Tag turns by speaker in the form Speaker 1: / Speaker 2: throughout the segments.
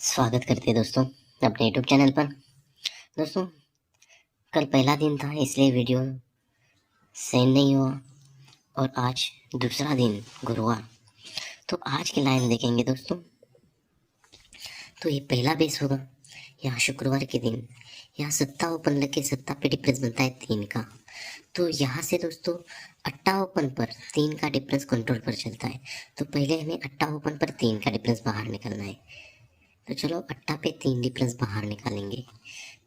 Speaker 1: स्वागत करते हैं दोस्तों अपने यूट्यूब चैनल पर। दोस्तों, कल पहला दिन था इसलिए वीडियो सेंड नहीं हुआ और आज दूसरा दिन गुरुवार। तो आज के लाइन देखेंगे दोस्तों। तो ये पहला बेस होगा यहाँ शुक्रवार के दिन। यहाँ सत्ता ओपन लग के सत्ता पे डिफरेंस बनता है 3 का। तो यहाँ से दोस्तों अट्टा ओपन पर 3 का डिफरेंस कंट्रोल पर चलता है। तो पहले हमें अट्टा ओपन पर 3 का डिफरेंस बाहर निकालना है। तो चलो अट्टा पे 3 डिफरेंस बाहर निकालेंगे।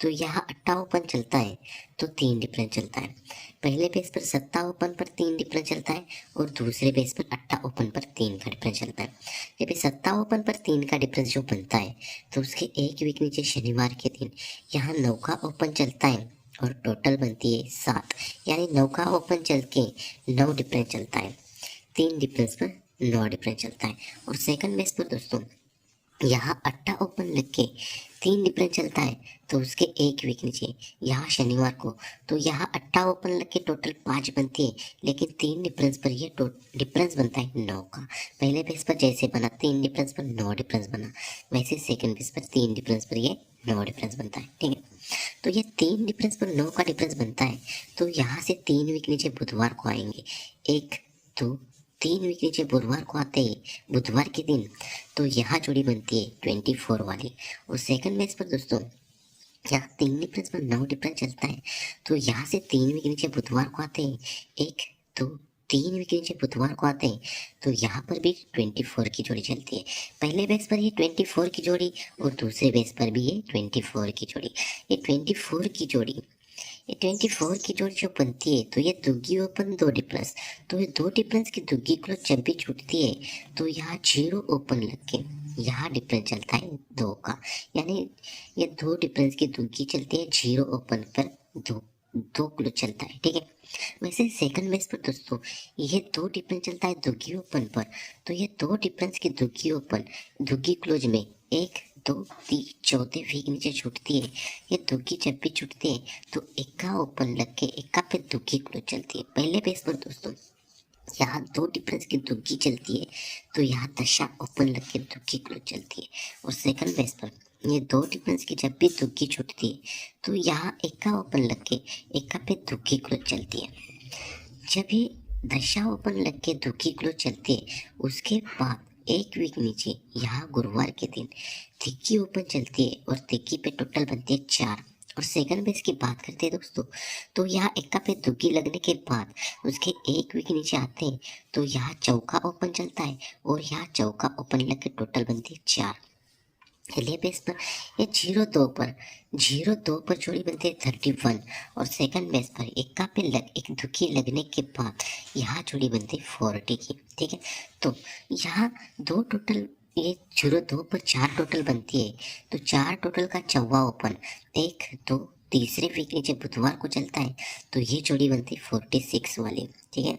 Speaker 1: तो यहाँ अट्टा ओपन चलता है तो 3 डिफरेंस चलता है। पहले पेज पर सत्ता ओपन पर 3 डिफरेंस चलता है और दूसरे पेज पर अट्टा ओपन पर 3 का डिफरेंस चलता है। जब ये सत्ता ओपन पर 3 का डिफरेंस जो बनता है तो उसके एक वीक नीचे शनिवार के दिन यहाँ 9 का ओपन चलता है और टोटल बनती है 7। यानी 9 का ओपन चल के 9 डिफरेंस चलता है। 3 डिफरेंस पर 9 डिफरेंस चलता है। और सेकंड बेस पर दोस्तों यहाँ अट्टा ओपन लग के 3 डिफरेंस चलता है तो उसके एक वीक नीचे यहाँ शनिवार को तो यहाँ अट्टा ओपन लग के टोटल 5 बनती है, लेकिन 3 डिफरेंस पर ये डिफरेंस बनता है 9 का। पहले बेस पर जैसे बना 3 डिफरेंस पर 9 डिफरेंस बना, वैसे सेकंड बेस पर 3 डिफरेंस पर ये 9 डिफरेंस बनता है। ठीक है, तो ये 3 डिफरेंस पर 9 का डिफरेंस बनता है। तो यहाँ से 3 वीक नीचे बुधवार को आएंगे। 1 2 3 वीक नीचे बुधवार को आते हैं बुधवार के दिन। तो यहाँ जोड़ी बनती है 24 वाली। और सेकंड मैच पर दोस्तों यहाँ 3 डिफरेंस पर 9 डिफरेंस चलता है। तो यहाँ से 3 वीक नीचे बुधवार को आते हैं। 1 2 3 वीक नीचे बुधवार को आते हैं तो यहाँ पर भी 24 की जोड़ी चलती है। पहले बेस पर ये 24 की जोड़ी और दूसरे बेस पर भी ये 24 की जोड़ी। ये 24 की जोड़ी ये 24 की जोड़ी जो बनती है तो ये दुग्गी ओपन 2 डिफरेंस। तो ये 2 डिफरेंस की दुग्गी क्लोज जब भी छूटती है तो यहाँ 0 ओपन लग के यहाँ डिफरेंस चलता है 2 का। यानी ये 2 डिफरेंस की दुग्गी चलती है 0 ओपन पर 2 क्लोज चलता है। ठीक है, वैसे सेकंड बेस पर दोस्तों ये 2 डिफरेंस चलता है दुग्गी ओपन पर। तो ये 2 डिफरेंस की दुग्गी ओपन दुग्गी क्लोज में 1 2 3 चौथे वीक नीचे छूटती है। ये दुग्गी जब भी छूटती है तो इक्का ओपन लग के इक्का पे दुग्गी क्लोज चलती है। पहले पेज पर दोस्तों यहाँ 2 डिफरेंस की दुग्गी चलती है तो यहाँ दशा ओपन लग के दुग्गी क्लोज चलती है। और सेकंड पेज पर ये 2 डिफरेंस की जब भी दुग्गी छूटती है तो यहाँ इक्का ओपन लग के इक्का पे दुग्गी क्लोज चलती है। जब ये दशा ओपन लग के दुग्गी क्लोज चलती है उसके बाद एक वीक नीचे यहाँ गुरुवार के दिन तिक्की ओपन चलती है और तिक्की पे टोटल बनती है 4। और सेकंड बेस की बात करते हैं दोस्तों तो यहाँ इक्का पे दुग्गी लगने के बाद उसके एक वीक नीचे आते हैं तो यहाँ चौका ओपन चलता है और यहाँ चौका ओपन लग के टोटल बनती है 4। पहले बेस पर ये 0 2 पर जोड़ी बनती है 31। और सेकंड बेस पर इक्का पे एक दुखी लगने के बाद यहाँ जोड़ी बनती है 40 की। ठीक है, तो यहाँ 2 टोटल ये 0 2 पर 4 टोटल बनती है। तो 4 टोटल का चौवा ओपन 1 2 तीसरे वीक नीचे बुधवार को चलता है तो ये जोड़ी बनती है 46 वाली। ठीक है,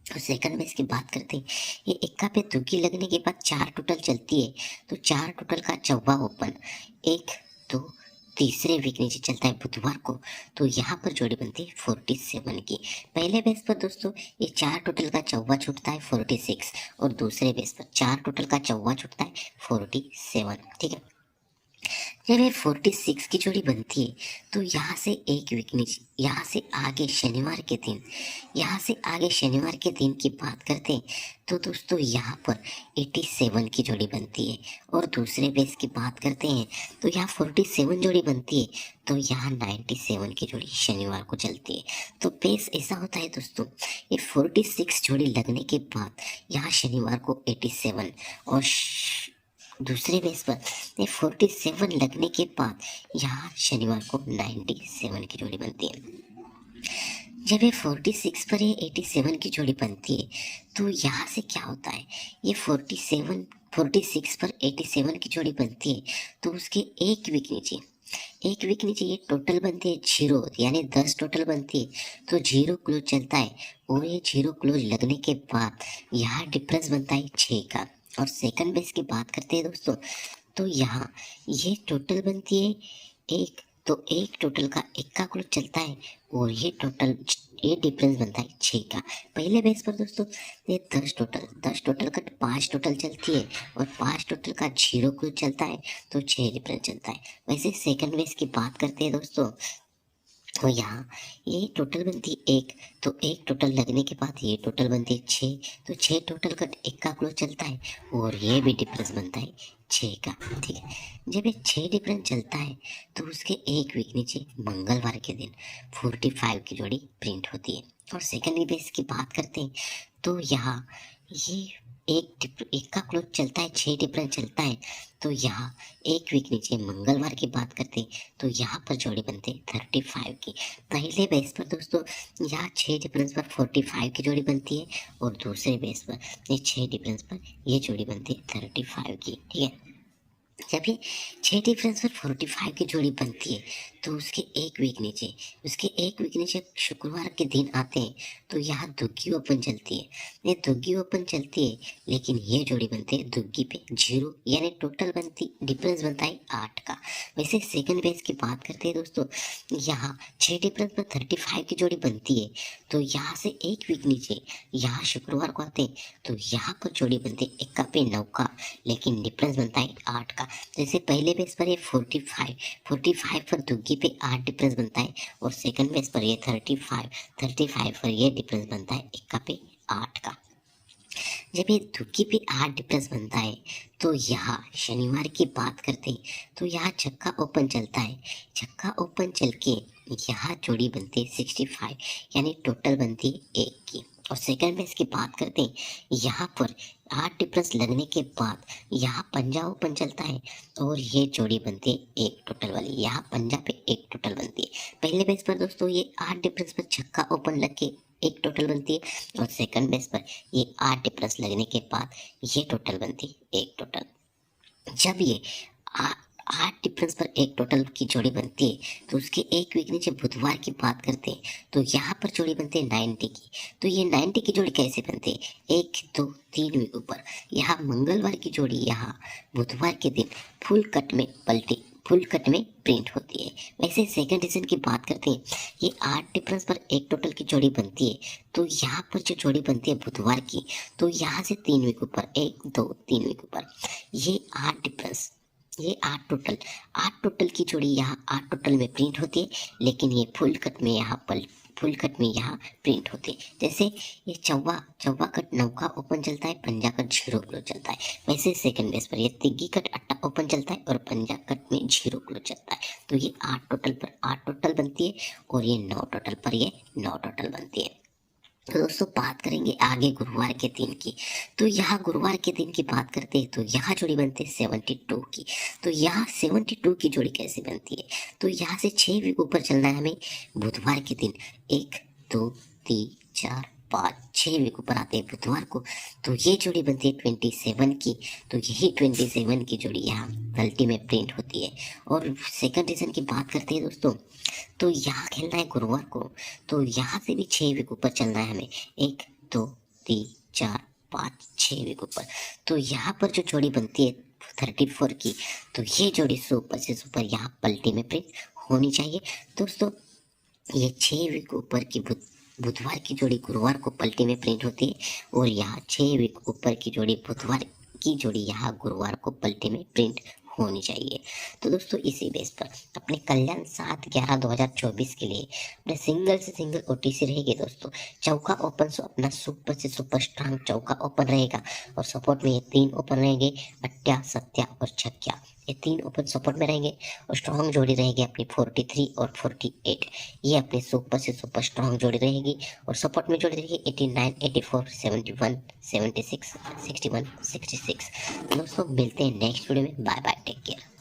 Speaker 1: और सेकंड में इसकी बात करते हैं ये इक्का पे दुग्गी लगने के बाद 4 टोटल चलती है। तो 4 टोटल का चौवा ओपन 1 2 तीसरे वीक नीचे चलता है बुधवार को तो यहाँ पर जोड़ी बनती है 47 की। पहले बेस पर दोस्तों ये 4 टोटल का चौवा छूटता है 46 और दूसरे बेस पर 4 टोटल का चौवा छूटता है 47। ठीक है, जब ये 46 की जोड़ी बनती है तो यहाँ से एक वीक नीचे यहाँ से आगे शनिवार के दिन की बात करते हैं तो दोस्तों यहाँ पर 87 की जोड़ी बनती है। और दूसरे बेस की बात करते हैं तो यहाँ 47 जोड़ी बनती है तो यहाँ 97 की जोड़ी शनिवार को चलती है। तो बेस ऐसा होता है दोस्तों ये 46 जोड़ी लगने के बाद यहाँ शनिवार को 87 और दूसरे बेस पर ये 47 लगने के बाद यहाँ शनिवार को 97 की जोड़ी बनती है। जब ये 46 पर ये 87 की जोड़ी बनती है तो यहाँ से क्या होता है ये 46 पर 87 की जोड़ी बनती है तो उसके एक वीक नीचे ये टोटल बनती है 0 यानी 10 टोटल बनती है तो 0 क्लोज चलता है। और ये 0 क्लोज लगने के बाद यहाँ डिफरेंस बनता है 6 का। और सेकंड बेस की बात करते हैं दोस्तों तो यहाँ ये टोटल बनती है 1 तो एक टोटल का इक्का क्लोज चलता है और ये डिफरेंस बनता है 6 का। पहले बेस पर दोस्तों ये 10 टोटल का 5 टोटल चलती है और 5 टोटल का 0 क्लोज चलता है तो 6 डिफरेंस चलता है। वैसे सेकंड बेस की बात करते हैं दोस्तों, तो यहाँ ये टोटल बनती है 1, तो 1 टोटल लगने के बाद ये टोटल बनती है 6, तो 6 टोटल का इक्का क्लोज चलता है और ये भी डिफरेंस बनता है 6 का। ठीक है, जब ये 6 डिफरेंस चलता है तो उसके एक वीक नीचे मंगलवार के दिन 45 की जोड़ी प्रिंट होती है। और सेकेंडरी बेस की बात करते हैं तो यहाँ ये एक का क्लोज चलता है, 6 डिफरेंस चलता है, तो यहाँ एक वीक नीचे मंगलवार की बात करते हैं तो यहाँ पर जोड़ी बनते हैं 35 की। पहले बेस पर दोस्तों यहाँ 6 डिफरेंस पर 45 की जोड़ी बनती है और दूसरे बेस पर ये 6 डिफरेंस पर ये जोड़ी बनती है 35 की। ठीक है, जब ये 6 डिफरेंस पर 45 की जोड़ी बनती है तो उसके एक वीक नीचे शुक्रवार के दिन आते हैं तो यहाँ दुग्गी ओपन चलती है। ये दुग्गी ओपन चलती है लेकिन ये जोड़ी बनती है दुग्गी पे 0, यानी टोटल डिफरेंस बनता है 8 का। वैसे सेकंड बेस की बात करते हैं दोस्तों, यहाँ 6 डिफरेंस पर 35 की जोड़ी बनती है तो यहाँ से एक वीक नीचे यहाँ शुक्रवार को आते हैं तो यहाँ पर जोड़ी बनती है 1 पे 9 का, लेकिन डिफरेंस बनता है 8 का। जैसे पहले बेस पर ये 45 पर दुग्गी पे 8 डिफरेंस बनता है और सेकंड बेस पर ये 35 पर ये डिफरेंस बनता है 1 पे 8 का। जब ये दुग्गी पे 8 डिफरेंस बनता है तो यहाँ शनिवार की बात करते हैं तो यहाँ छक्का ओपन चलता है, छक्का ओपन चल के यहाँ जोड़ी बनती है 65, यानी टोटल बनती है 1 की। और सेकंड बेस की बात करते हैं, यहाँ पर 8 डिफरेंस लगने के बाद यहाँ पंजा ओपन चलता है और ये जोड़ी बनती है 1 टोटल वाली, यहाँ पंजा पे 1 टोटल बनती है। पहले बेस पर दोस्तों ये 8 डिफरेंस पर छक्का ओपन लग के 1 टोटल बनती है और सेकंड बेस पर ये 8 डिफरेंस लगने के बाद ये टोटल बनती है 1 टोटल। जब ये 8 डिफरेंस पर 1 टोटल की जोड़ी बनती है तो उसके एक वीक नीचे बुधवार की बात करते हैं तो यहाँ पर जोड़ी बनती है 90 की। तो ये 90 की जोड़ी कैसे बनती है, 1 2 3 वीक ऊपर यहाँ मंगलवार की जोड़ी यहाँ बुधवार के दिन फुल कट में प्रिंट होती है। वैसे सेकंड रीजन की बात करते हैं, ये 8 डिफरेंस पर 1 टोटल की जोड़ी बनती है तो यहाँ पर जो जोड़ी बनती है बुधवार की, तो यहाँ से 3 वीक ऊपर 1 2 3 वीक ऊपर ये 8 डिफरेंस, ये 8 टोटल की जोड़ी यहाँ 8 टोटल में प्रिंट होती है, लेकिन ये फुल कट में यहाँ प्रिंट होते हैं। जैसे ये चौवा कट 9 का ओपन चलता है, पंजा कट 0 क्लोज चलता है। वैसे सेकंड बेस पर ये तिग्गी कट 8 ओपन चलता है और पंजा कट में 0 क्लोज चलता है। तो ये 8 टोटल पर 8 टोटल बनती है और ये 9 टोटल पर ये 9 टोटल बनती है। तो दोस्तों बात करेंगे आगे गुरुवार के दिन की। तो यहाँ गुरुवार के दिन की बात करते हैं तो यहाँ जोड़ी बनती है 72 की। तो यहाँ 72 की जोड़ी कैसे बनती है, तो यहाँ से 6 वीक ऊपर चलना है हमें बुधवार के दिन, 1 2 3 4 5 6 वीक ऊपर आते हैं बुधवार को, तो ये जोड़ी बनती है 27 की। तो यही 27 की जोड़ी यहाँ गलती में प्रिंट होती है। और सेकंड रीजन की बात करते हैं दोस्तों, तो यहाँ खेलना है गुरुवार को, तो यहाँ से भी 6 वीक ऊपर चलना है हमें, 1 2 3 4 5 6 वीक ऊपर। तो यहाँ पर जो जोड़ी बनती है 34 की, तो ये जोड़ी सुपर से सुपर यहाँ पलटी में प्रिंट होनी चाहिए। दोस्तों ये 6 वीक ऊपर की बुधवार की जोड़ी गुरुवार को पलटी में प्रिंट होती है और यहाँ 6 वीक ऊपर की जोड़ी बुधवार की जोड़ी यहाँ गुरुवार को पलटी में प्रिंट होनी चाहिए। तो दोस्तों इसी बेस पर अपने कल्याण 7/11/2024 के लिए अपने सिंगल से सिंगल ओटीसी रहेगी दोस्तों। चौका ओपन अपना सुपर से सुपर स्ट्रांग चौका ओपन रहेगा और सपोर्ट में ये 3 ओपन रहेंगे, अट्टा सत्या और छक्या, ये 3 ओपन सपोर्ट में रहेंगे और स्ट्रांग जोड़ी रहेगी अपनी 43 और 48, ये अपने सुपर से सुपर स्ट्रांग जोड़ी रहेगी। और सपोर्ट में जोड़ी रहेगी 89 84 71 76 61 66। दोस्तों मिलते हैं नेक्स्ट वीडियो में, बाय बाय, टेक केयर।